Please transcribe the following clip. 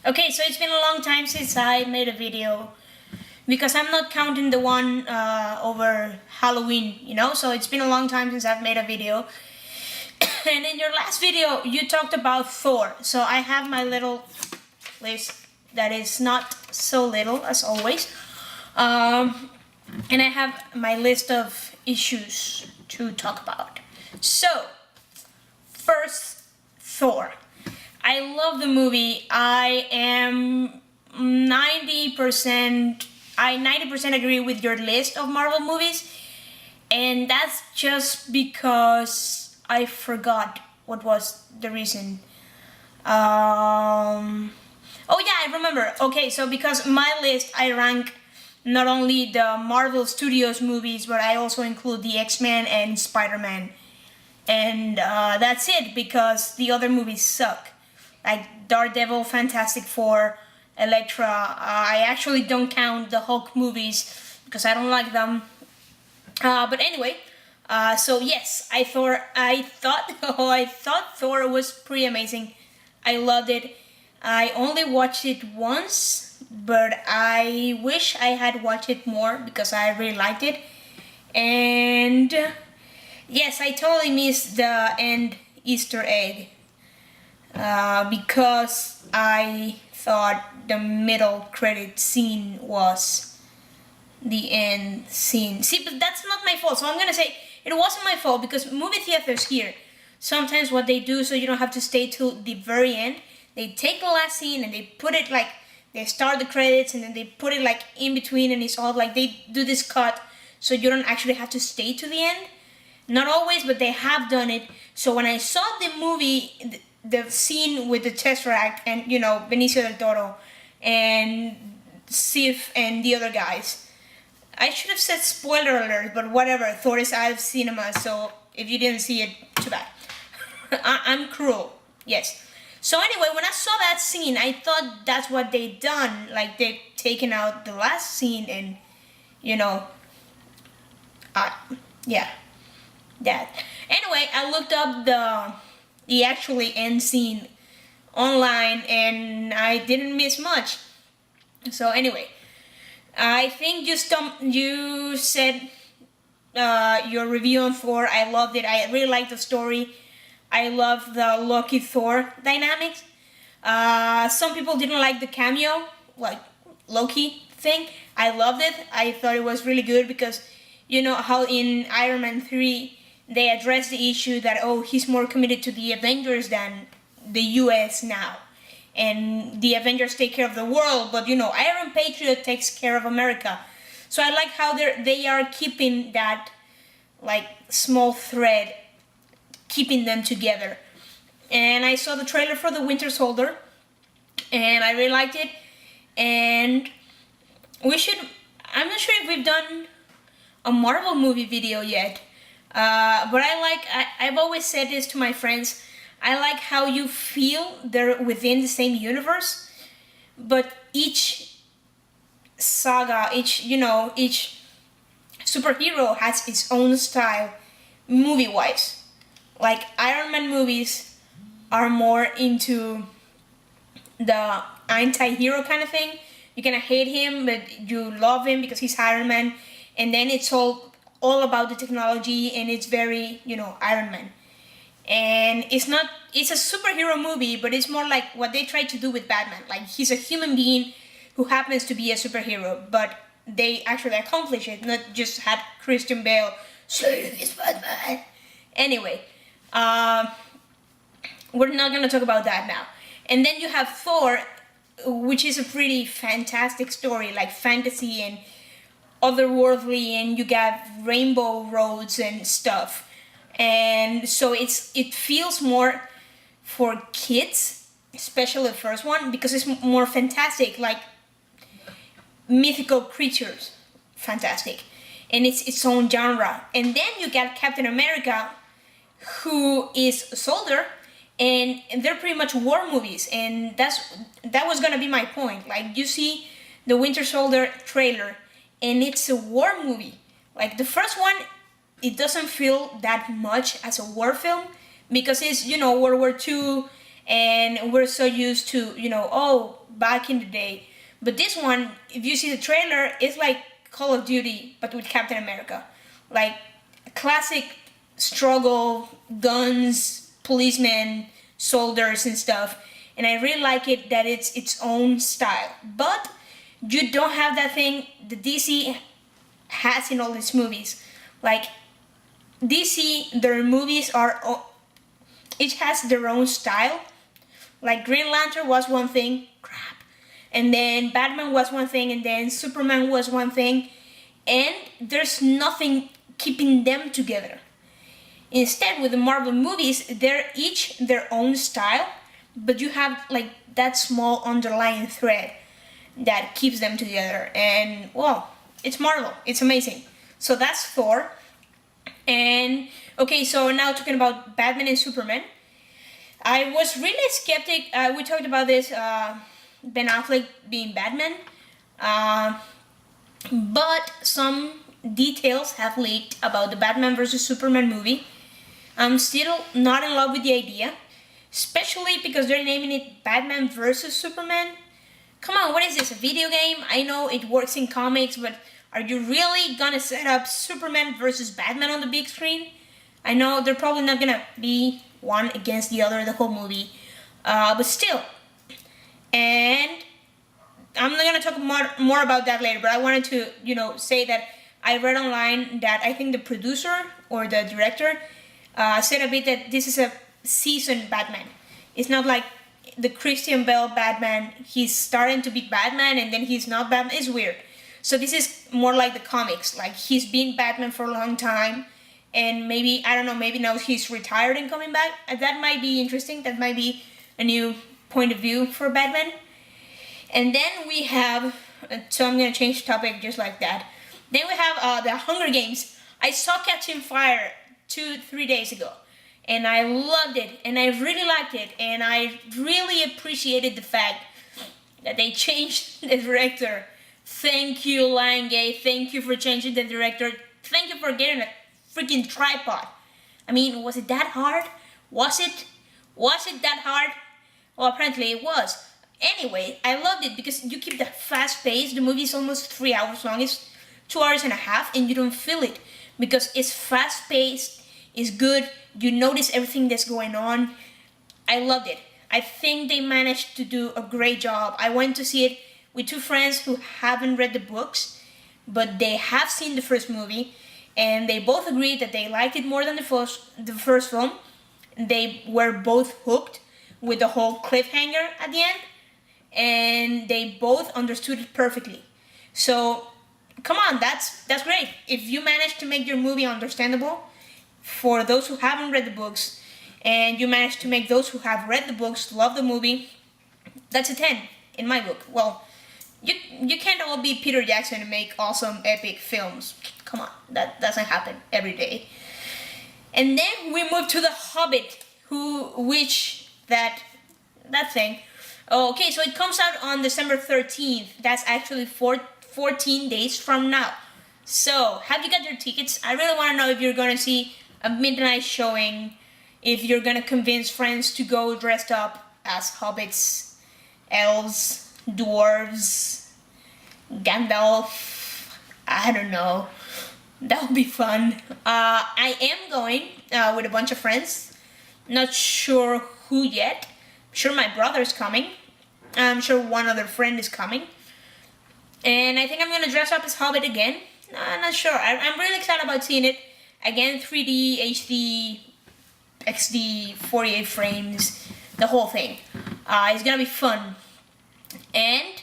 Okay, so it's been a long time since I made a video because I'm not counting the one over Halloween, so it's been a long time since I've made a video. And in your last video, you talked about Thor, so I have my little list that is not so little as always. And I have my list of issues to talk about. So, first, Thor. I love the movie. I 90% agree with your list of Marvel movies, and that's just because I forgot what was the reason. Oh yeah, I remember. Okay, so because my list, I rank not only the Marvel Studios movies, but I also include the X-Men and Spider-Man. And that's it, because the other movies suck. Like Daredevil, Fantastic Four, Elektra. I actually don't count the Hulk movies because I don't like them. But anyway, so yes, I thought Thor was pretty amazing. I loved it. I only watched it once, but I wish I had watched it more because I really liked it. And yes, I totally missed the end Easter egg because I thought the middle credit scene was the end scene. See, but that's not my fault. So I'm gonna say it wasn't my fault because movie theaters here, sometimes what they do so you don't have to stay till the very end, they take the last scene and they put it like, they start the credits and then they put it like in between, and it's all like they do this cut so you don't actually have to stay to the end. Not always, but they have done it. So when I saw the movie, the scene with the Tesseract and, Benicio del Toro and Sif and the other guys, I should have said spoiler alert, but whatever. Thor is out of cinema, so if you didn't see it, too bad. I'm cruel, yes. So anyway, when I saw that scene, I thought that's what they done. Like, they've taken out the last scene and, yeah, that. Anyway, I looked up the actually end scene online and I didn't miss much. So anyway, I think you said your review on Thor. I loved it. I really liked the story. I love the Loki Thor dynamics. Some people didn't like the cameo, like Loki thing. I loved it. I thought it was really good because you know how in Iron Man 3 they addressed the issue that, he's more committed to the Avengers than the US now. And the Avengers take care of the world, but Iron Patriot takes care of America. So I like how they are keeping that like small thread, keeping them together. And I saw the trailer for the Winter Soldier, and I really liked it. And I'm not sure if we've done a Marvel movie video yet, but I've always said this to my friends. I like how you feel they're within the same universe, but each saga, each superhero has its own style, movie-wise. Like Iron Man movies are more into the anti-hero kind of thing. You kind of hate him, but you love him because he's Iron Man, and then it's all about the technology, and it's very Iron Man. And it's a superhero movie, but it's more like what they tried to do with Batman. Like, he's a human being who happens to be a superhero, but they actually accomplish it, not just had Christian Bale say this Batman. Anyway, we're not gonna talk about that now. And then you have Thor, which is a pretty fantastic story, like fantasy and otherworldly, and you got rainbow roads and stuff. And so it feels more for kids, especially the first one, because it's more fantastic, like mythical creatures, fantastic, and it's its own genre. And then you got Captain America, who is a soldier, and they're pretty much war movies, and that was gonna be my point. Like, you see the Winter Soldier trailer, and it's a war movie. Like, the first one, it doesn't feel that much as a war film because it's, World War II, and we're so used to, back in the day. But this one, if you see the trailer, it's like Call of Duty, but with Captain America. Like classic struggle, guns, policemen, soldiers and stuff. And I really like it that it's its own style. But you don't have that thing the DC has in all its movies. Like DC, their movies are each has their own style. Like Green Lantern was one thing, crap, and then Batman was one thing, and then Superman was one thing, and there's nothing keeping them together. Instead, with the Marvel movies, they're each their own style, but you have like that small underlying thread that keeps them together. And well, it's Marvel. It's amazing. So that's Thor. And okay, so now talking about Batman and Superman. I was really skeptic. We talked about this, Ben Affleck being Batman. But some details have leaked about the Batman vs. Superman movie. I'm still not in love with the idea, especially because they're naming it Batman vs. Superman. Come on, what is this, a video game? I know it works in comics, but are you really gonna set up Superman versus Batman on the big screen? I know they're probably not gonna be one against the other the whole movie, but still. And I'm not gonna talk more about that later, but I wanted to, say that I read online that I think the producer or the director said a bit that this is a seasoned Batman. It's not like the Christian Bale Batman. He's starting to be Batman and then he's not Batman. It's weird. So this is more like the comics. Like he's been Batman for a long time, and maybe, I don't know, maybe now he's retired and coming back. That might be interesting. That might be a new point of view for Batman. And then we have, so I'm gonna change the topic just like that. Then we have the Hunger Games. I saw Catching Fire 2-3 days ago, and I loved it, and I really liked it, and I really appreciated the fact that they changed the director. Thank you, Lange. Thank you for changing the director. Thank you for getting a freaking tripod. I mean, was it that hard? Was it? Was it that hard? Well, apparently it was. Anyway, I loved it because you keep the fast pace. The movie is almost 3 hours long. It's 2 hours and a half, and you don't feel it because it's fast paced. It's good. You notice everything that's going on. I loved it. I think they managed to do a great job. I went to see it with 2 friends who haven't read the books, but they have seen the first movie, and they both agreed that they liked it more than the first film. They were both hooked with the whole cliffhanger at the end, and they both understood it perfectly. So, come on, that's great. If you manage to make your movie understandable for those who haven't read the books, and you manage to make those who have read the books love the movie, that's a 10 in my book. Well, you can't all be Peter Jackson and make awesome epic films. Come on, that doesn't happen every day. And then we move to The Hobbit, that thing. Okay, so it comes out on December 13th. That's actually 14 days from now. So, have you got your tickets? I really want to know if you're going to see a midnight showing, if you're going to convince friends to go dressed up as hobbits, elves, dwarves, Gandalf. I don't know. That would be fun. I am going with a bunch of friends. Not sure who yet. I'm sure my brother's coming. I'm sure one other friend is coming. And I think I'm going to dress up as Hobbit again. I'm not sure. I'm really excited about seeing it. Again, 3D, HD, XD, 48 frames, the whole thing. It's going to be fun. And